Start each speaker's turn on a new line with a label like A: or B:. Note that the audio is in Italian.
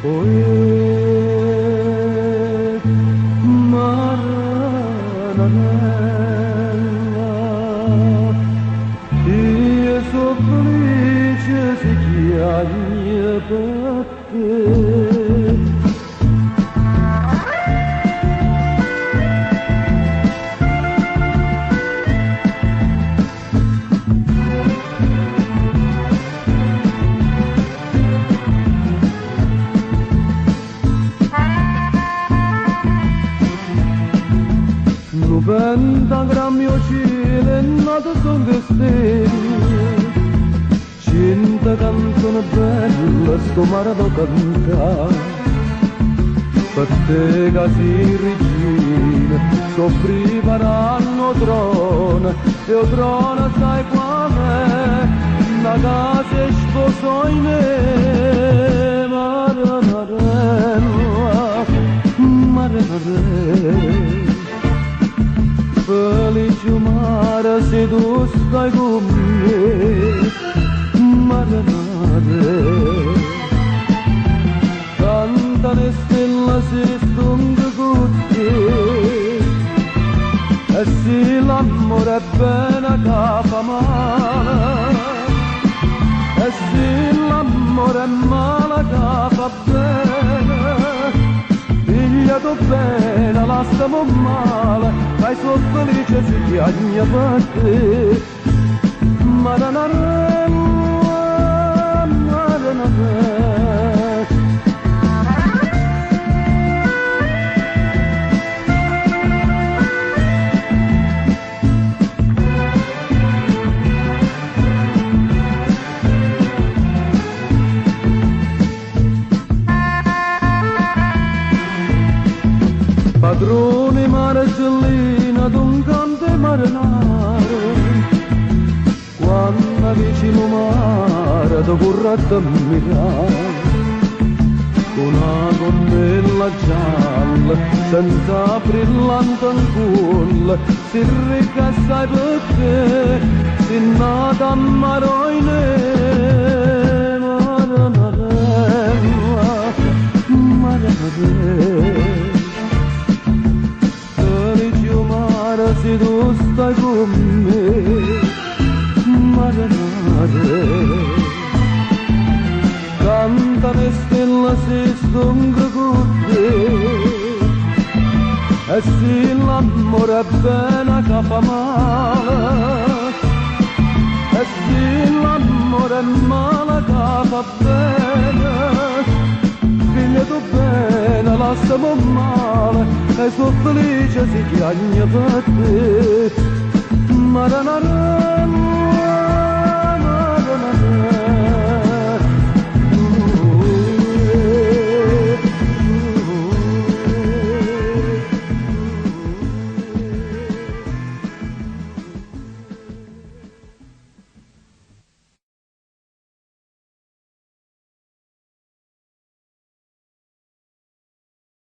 A: Oe, Maranella, io sono felice se chiami per te. Pentagrammi oscilla e note son stelle, 100 canzoni belle sto mare da cantare, per te che sei regina, sto preparando trono, e il trono sai qual è, una casa e sposo in me, Maranella, Maranella. Felice mare se tu stai con me, mare mare. Canta le stelle se stonga con te, e se l'amore è bene che fa male, e se l'amore è male che fa bene. Figlia tu bene, la stiamo male, dai sono felice se piagna per te. Maranarella, Maranarella. Padrone Marcellina d'un cante marinare, quando vicino mare ti corretto a mirare, con una gonnella gialla, senza brillante ancora, si ricassai per te, si nata a maroine, Maranarella, Maranarella. Se tu stai con me, mare mare, canta le stelle se stonga con te, e se l'amore è bene che fa male, e se l'amore è male che fa bene. Figlia tu bene, la stiamo male, e sono felice se chiagna per te. Maranarella.